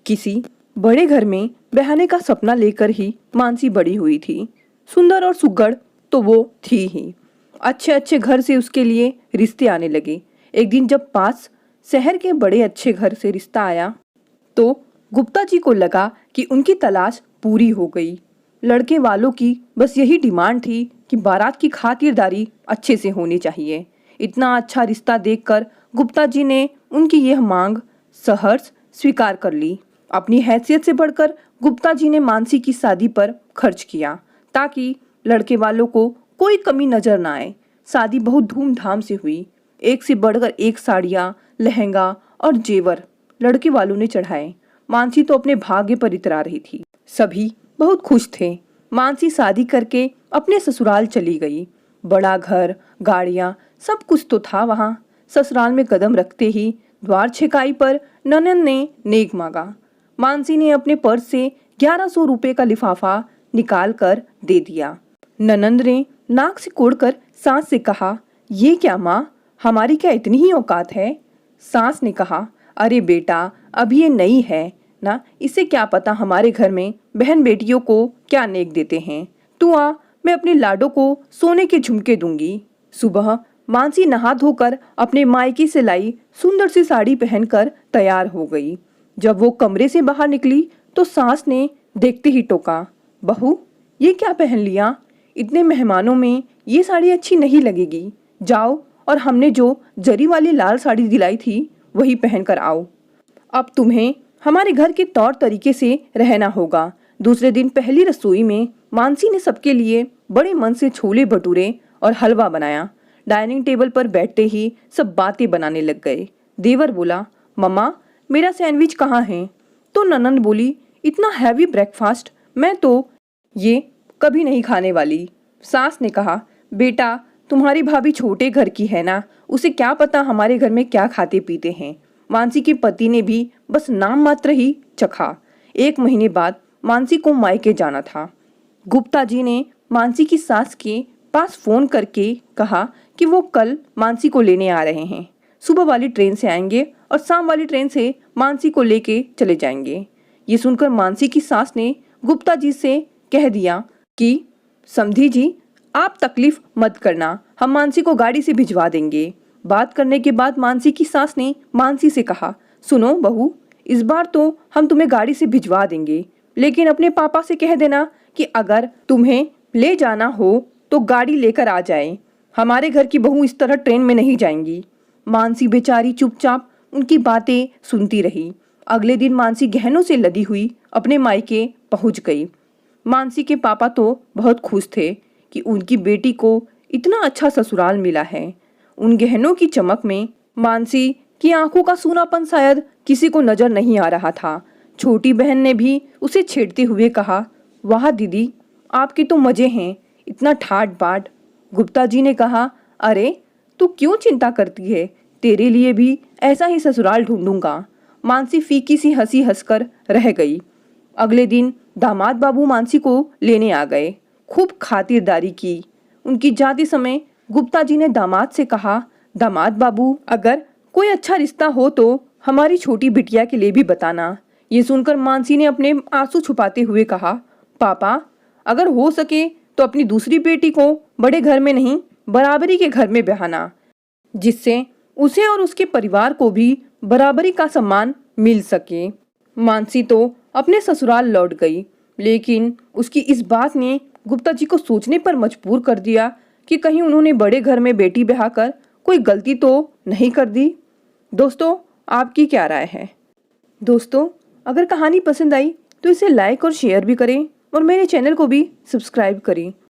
किसी बड़े घर में बहने का सपना लेकर ही मानसी बड़ी हुई थी। सुंदर और सुघड़ तो वो थी ही। अच्छे अच्छे घर से उसके लिए रिश्ते आने लगे। एक दिन जब पास शहर के बड़े अच्छे घर से रिश्ता आया तो गुप्ता जी को लगा कि उनकी तलाश पूरी हो गई। लड़के वालों की बस यही डिमांड थी कि बारात की खातिरदारी अच्छे से होनी चाहिए। इतना अच्छा रिश्ता देखकर गुप्ता जी ने उनकी यह मांग सहर्ष स्वीकार कर ली। अपनी हैसियत से बढ़कर गुप्ता जी ने मानसी की शादी पर खर्च किया ताकि लड़के वालों को कोई कमी नजर ना आए। शादी बहुत धूमधाम से हुई। एक से बढ़कर एक साड़ियाँ, लहंगा और जेवर लड़के वालों ने चढ़ाए। मानसी तो अपने भाग्य पर इतरा रही थी। सभी बहुत खुश थे। मानसी शादी करके अपने ससुराल चली गई। बड़ा घर, गाड़ियाँ, सब कुछ तो था वहाँ। ससुराल में कदम रखते ही द्वार छेकाई पर ननद ने नेक मांगा। मानसी ने अपने पर्स से 1100 रुपए का लिफाफा निकाल कर दे दिया। ननंद ने नाक से कोड़कर सास से कहा, ये क्या माँ, हमारी क्या इतनी ही औकात है? सास ने कहा, अरे बेटा, अब ये नई है ना, इसे क्या पता हमारे घर में बहन बेटियों को क्या नेक देते हैं। तू आ, मैं अपने लाडो को सोने के झुमके दूंगी। सुबह मानसी नहा धोकर अपने मायके से लाई सुंदर सी साड़ी पहनकर तैयार हो गई। जब वो कमरे से बाहर निकली तो सास ने देखते ही टोका, बहू, ये क्या पहन लिया? इतने मेहमानों में ये साड़ी अच्छी नहीं लगेगी। जाओ और हमने जो जरी वाली लाल साड़ी दिलाई थी वही पहनकर आओ। अब तुम्हें हमारे घर के तौर तरीके से रहना होगा। दूसरे दिन पहली रसोई में मानसी ने सबके लिए बड़े मन से छोले भटूरे और हलवा बनाया। डाइनिंग टेबल पर बैठते ही सब बातें बनाने लग गए। देवर बोला, मम्मा, मेरा सैंडविच कहाँ है? तो ननंद बोली, इतना हैवी ब्रेकफास्ट मैं तो ये कभी नहीं खाने वाली। सास ने कहा, बेटा, तुम्हारी भाभी छोटे घर की है ना, उसे क्या पता हमारे घर में क्या खाते पीते हैं। मानसी के पति ने भी बस नाम मात्र ही चखा। 1 महीने बाद मानसी को मायके जाना था। गुप्ता जी ने मानसी की सास के पास फोन करके कहा कि वो कल मानसी को लेने आ रहे हैं। सुबह वाली ट्रेन से आएंगे और शाम वाली ट्रेन से मानसी को लेके चले जाएंगे। ये सुनकर मानसी की सास ने गुप्ता जी से कह दिया कि समधी जी, आप तकलीफ मत करना, हम मानसी को गाड़ी से भिजवा देंगे। बात करने के बाद मानसी की सास ने मानसी से कहा, सुनो बहू, इस बार तो हम तुम्हें गाड़ी से भिजवा देंगे, लेकिन अपने पापा से कह देना कि अगर तुम्हें ले जाना हो तो गाड़ी लेकर आ जाए। हमारे घर की बहू इस तरह ट्रेन में नहीं जाएंगी। मानसी बेचारी चुपचाप उनकी बातें सुनती रही। अगले दिन मानसी गहनों से लदी हुई अपने मायके पहुंच गई। मानसी के पापा तो बहुत खुश थे कि उनकी बेटी को इतना अच्छा ससुराल मिला है। उन गहनों की चमक में मानसी की आंखों का सूनापन शायद किसी को नजर नहीं आ रहा था। छोटी बहन ने भी उसे छेड़ते हुए कहा, वाह दीदी, आपके तो मजे हैं, इतना ठाट बाट। गुप्ता जी ने कहा, अरे तू क्यों चिंता करती है, तेरे लिए भी ऐसा ही ससुराल ढूंढूंगा। मानसी फीकी सी हंसी हंसकर रह गई। अगले दिन दामाद बाबू मानसी को लेने आ गए। खूब खातिरदारी की। उनकी जाते समय गुप्ता जी ने दामाद से कहा, दामाद बाबू, अगर कोई अच्छा रिश्ता हो तो हमारी छोटी बिटिया के लिए भी बताना। ये सुनकर मानसी ने अपने आंसू छुपाते हुए कहा, पापा, अगर हो सके तो अपनी दूसरी बेटी को बड़े घर में नहीं, बराबरी के घर में ब्याहना, जिससे उसे और उसके परिवार को भी बराबरी का सम्मान मिल सके। मानसी तो अपने ससुराल लौट गई, लेकिन उसकी इस बात ने गुप्ता जी को सोचने पर मजबूर कर दिया कि कहीं उन्होंने बड़े घर में बेटी ब्याह कर कोई गलती तो नहीं कर दी। दोस्तों, आपकी क्या राय है? दोस्तों, अगर कहानी पसंद आई तो इसे लाइक और शेयर भी करें और मेरे चैनल को भी सब्सक्राइब करें।